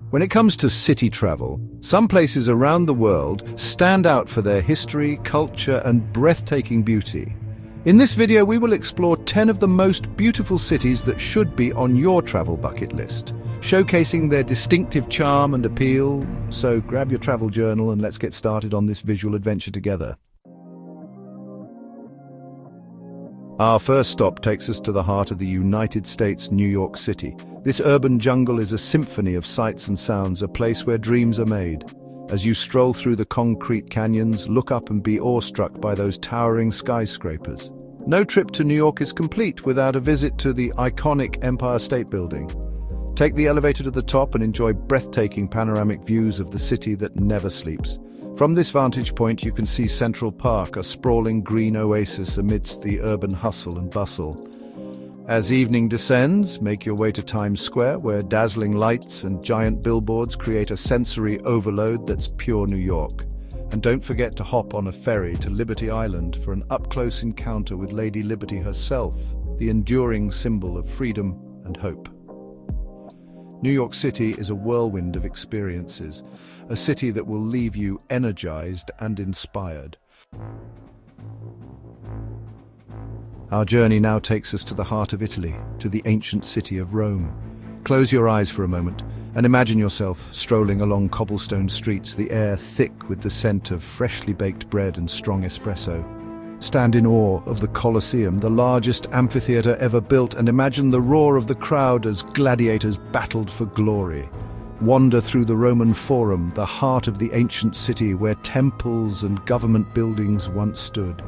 When it comes to city travel, some places around the world stand out for their history, culture, and breathtaking beauty. In this video, we will explore 10 of the most beautiful cities that should be on your travel bucket list, showcasing their distinctive charm and appeal. So grab your travel journal and let's get started on this visual adventure together. Our first stop takes us to the heart of the United States, New York City. This urban jungle is a symphony of sights and sounds, a place where dreams are made. As you stroll through the concrete canyons, look up and be awestruck by those towering skyscrapers. No trip to New York is complete without a visit to the iconic Empire State Building. Take the elevator to the top and enjoy breathtaking panoramic views of the city that never sleeps. From this vantage point, you can see Central Park, a sprawling green oasis amidst the urban hustle and bustle. As evening descends, make your way to Times Square, where dazzling lights and giant billboards create a sensory overload that's pure New York. And don't forget to hop on a ferry to Liberty Island for an up-close encounter with Lady Liberty herself, the enduring symbol of freedom and hope. New York City is a whirlwind of experiences, a city that will leave you energized and inspired. Our journey now takes us to the heart of Italy, to the ancient city of Rome. Close your eyes for a moment and imagine yourself strolling along cobblestone streets, the air thick with the scent of freshly baked bread and strong espresso. Stand in awe of the Colosseum, the largest amphitheater ever built, and imagine the roar of the crowd as gladiators battled for glory. Wander through the Roman Forum, the heart of the ancient city where temples and government buildings once stood.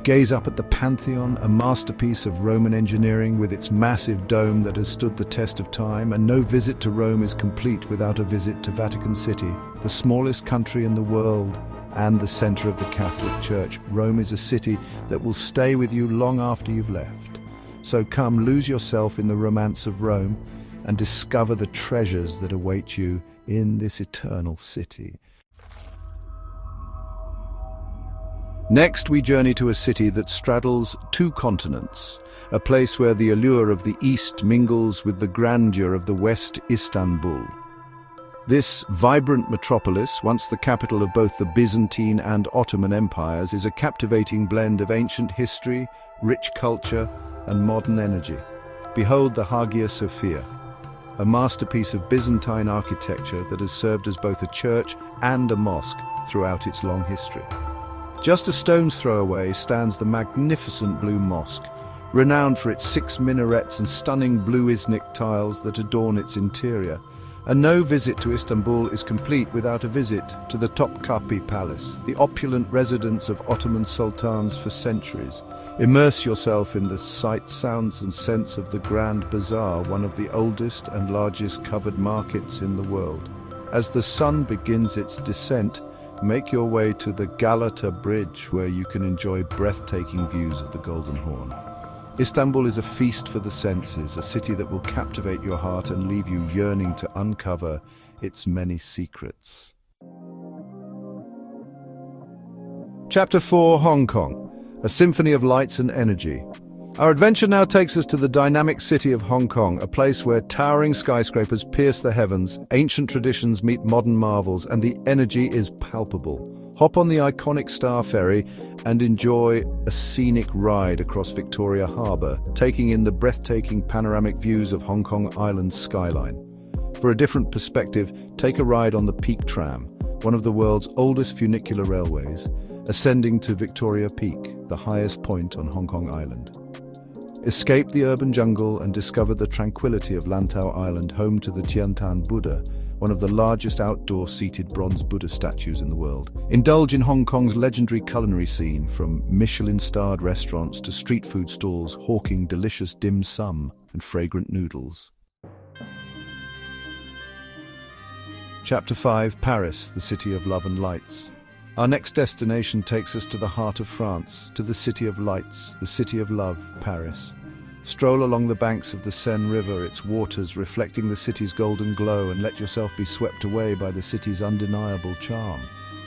Gaze up at the Pantheon, a masterpiece of Roman engineering with its massive dome that has stood the test of time, and no visit to Rome is complete without a visit to Vatican City, the smallest country in the world and the center of the Catholic Church. Rome is a city that will stay with you long after you've left. So come, lose yourself in the romance of Rome and discover the treasures that await you in this eternal city. Next, we journey to a city that straddles two continents, a place where the allure of the East mingles with the grandeur of the West, Istanbul. This vibrant metropolis, once the capital of both the Byzantine and Ottoman empires, is a captivating blend of ancient history, rich culture, and modern energy. Behold the Hagia Sophia, a masterpiece of Byzantine architecture that has served as both a church and a mosque throughout its long history. Just a stone's throw away stands the magnificent Blue Mosque, renowned for its 6 minarets and stunning blue Iznik tiles that adorn its interior. And no visit to Istanbul is complete without a visit to the Topkapi Palace, the opulent residence of Ottoman sultans for centuries. Immerse yourself in the sights, sounds and scents of the Grand Bazaar, one of the oldest and largest covered markets in the world. As the sun begins its descent, make your way to the Galata Bridge, where you can enjoy breathtaking views of the Golden Horn. Istanbul is a feast for the senses, a city that will captivate your heart and leave you yearning to uncover its many secrets. Chapter 4, Hong Kong, a symphony of lights and energy. Our adventure now takes us to the dynamic city of Hong Kong, a place where towering skyscrapers pierce the heavens, ancient traditions meet modern marvels, and the energy is palpable. Hop on the iconic Star Ferry and enjoy a scenic ride across Victoria Harbour, taking in the breathtaking panoramic views of Hong Kong Island's skyline. For a different perspective, take a ride on the Peak Tram, one of the world's oldest funicular railways, ascending to Victoria Peak, the highest point on Hong Kong Island. Escape the urban jungle and discover the tranquility of Lantau Island, home to the Tiantan Buddha, one of the largest outdoor seated bronze Buddha statues in the world. Indulge in Hong Kong's legendary culinary scene, from Michelin-starred restaurants to street food stalls hawking delicious dim sum and fragrant noodles. Chapter 5, Paris, the city of love and lights. Our next destination takes us to the heart of France, to the city of lights, the city of love, Paris. Stroll along the banks of the Seine River, its waters reflecting the city's golden glow, and let yourself be swept away by the city's undeniable charm.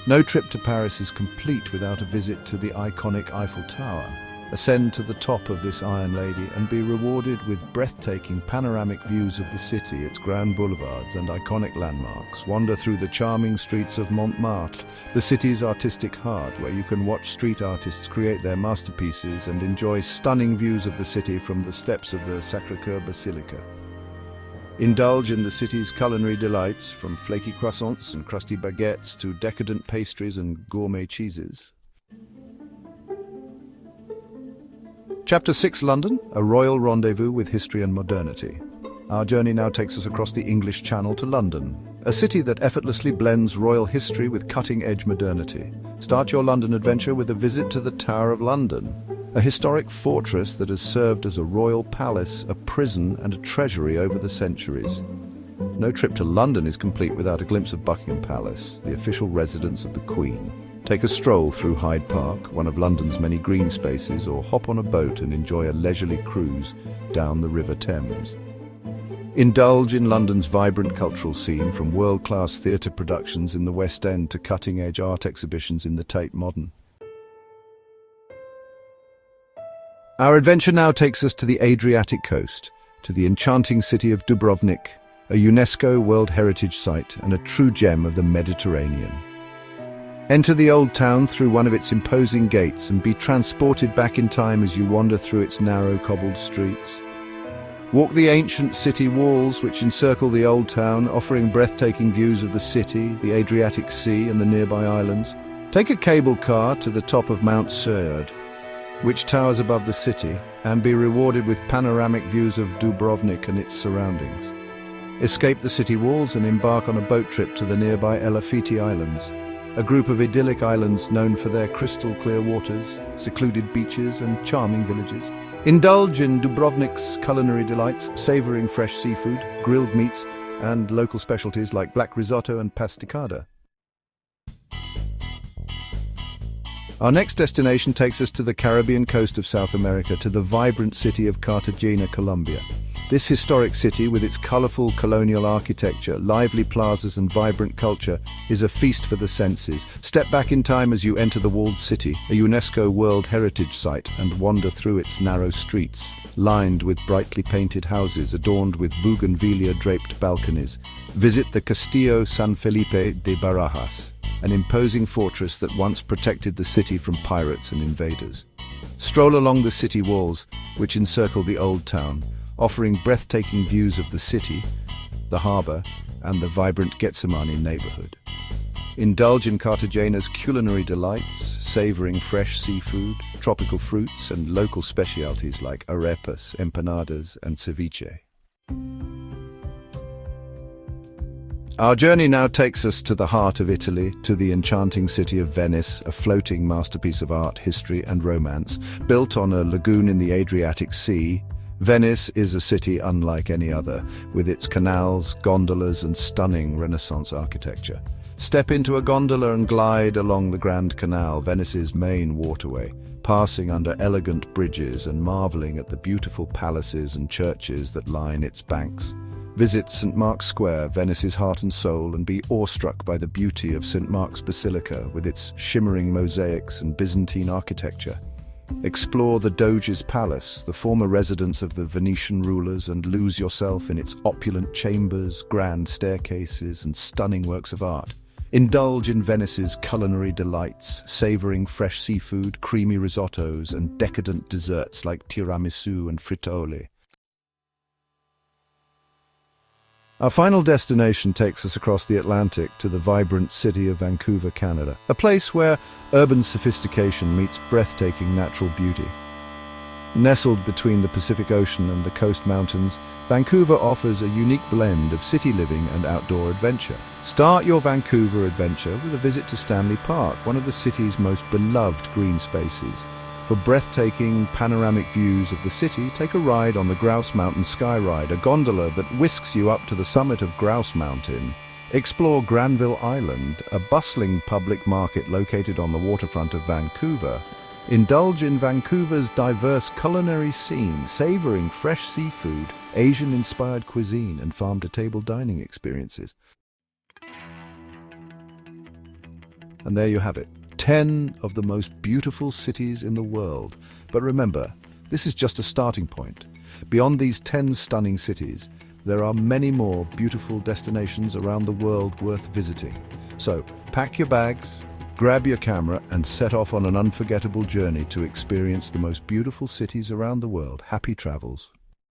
No trip to Paris is complete without a visit to the iconic Eiffel Tower. Ascend to the top of this Iron Lady and be rewarded with breathtaking panoramic views of the city, its grand boulevards and iconic landmarks. Wander through the charming streets of Montmartre, the city's artistic heart, where you can watch street artists create their masterpieces and enjoy stunning views of the city from the steps of the Sacré-Cœur Basilica. Indulge in the city's culinary delights, from flaky croissants and crusty baguettes to decadent pastries and gourmet cheeses. Chapter 6, London, a royal rendezvous with history and modernity. Our journey now takes us across the English Channel to London, a city that effortlessly blends royal history with cutting-edge modernity. Start your London adventure with a visit to the Tower of London, a historic fortress that has served as a royal palace, a prison and a treasury over the centuries. No trip to London is complete without a glimpse of Buckingham Palace, the official residence of the Queen. Take a stroll through Hyde Park, one of London's many green spaces, or hop on a boat and enjoy a leisurely cruise down the River Thames. Indulge in London's vibrant cultural scene, from world-class theatre productions in the West End to cutting-edge art exhibitions in the Tate Modern. Our adventure now takes us to the Adriatic coast, to the enchanting city of Dubrovnik, a UNESCO World Heritage Site and a true gem of the Mediterranean. Enter the old town through one of its imposing gates and be transported back in time as you wander through its narrow cobbled streets. Walk the ancient city walls which encircle the old town, offering breathtaking views of the city, the Adriatic Sea and the nearby islands. Take a cable car to the top of Mount Serd, which towers above the city, and be rewarded with panoramic views of Dubrovnik and its surroundings. Escape the city walls and embark on a boat trip to the nearby Elafiti Islands, a group of idyllic islands known for their crystal-clear waters, secluded beaches and charming villages. Indulge in Dubrovnik's culinary delights, savouring fresh seafood, grilled meats and local specialties like black risotto and pasticada. Our next destination takes us to the Caribbean coast of South America, to the vibrant city of Cartagena, Colombia. This historic city, with its colourful colonial architecture, lively plazas and vibrant culture, is a feast for the senses. Step back in time as you enter the walled city, a UNESCO World Heritage Site, and wander through its narrow streets, lined with brightly painted houses adorned with bougainvillea-draped balconies. Visit the Castillo San Felipe de Barajas, an imposing fortress that once protected the city from pirates and invaders. Stroll along the city walls, which encircle the old town, offering breathtaking views of the city, the harbour, and the vibrant Getsemani neighbourhood. Indulge in Cartagena's culinary delights, savouring fresh seafood, tropical fruits, and local specialties like arepas, empanadas, and ceviche. Our journey now takes us to the heart of Italy, to the enchanting city of Venice, a floating masterpiece of art, history, and romance. Built on a lagoon in the Adriatic Sea, Venice is a city unlike any other, with its canals, gondolas, and stunning Renaissance architecture. Step into a gondola and glide along the Grand Canal, Venice's main waterway, passing under elegant bridges and marveling at the beautiful palaces and churches that line its banks. Visit St. Mark's Square, Venice's heart and soul, and be awestruck by the beauty of St. Mark's Basilica with its shimmering mosaics and Byzantine architecture. Explore the Doge's Palace, the former residence of the Venetian rulers, and lose yourself in its opulent chambers, grand staircases, and stunning works of art. Indulge in Venice's culinary delights, savouring fresh seafood, creamy risottos, and decadent desserts like tiramisu and frittole. Our final destination takes us across the Atlantic to the vibrant city of Vancouver, Canada, a place where urban sophistication meets breathtaking natural beauty. Nestled between the Pacific Ocean and the coast mountains, Vancouver offers a unique blend of city living and outdoor adventure. Start your Vancouver adventure with a visit to Stanley Park, one of the city's most beloved green spaces. For breathtaking panoramic views of the city, take a ride on the Grouse Mountain Sky Ride, a gondola that whisks you up to the summit of Grouse Mountain. Explore Granville Island, a bustling public market located on the waterfront of Vancouver. Indulge in Vancouver's diverse culinary scene, savouring fresh seafood, Asian-inspired cuisine, and farm-to-table dining experiences. And there you have it. 10 of the most beautiful cities in the world. But remember, this is just a starting point. Beyond these 10 stunning cities, there are many more beautiful destinations around the world worth visiting. So, pack your bags, grab your camera, and set off on an unforgettable journey to experience the most beautiful cities around the world. Happy travels.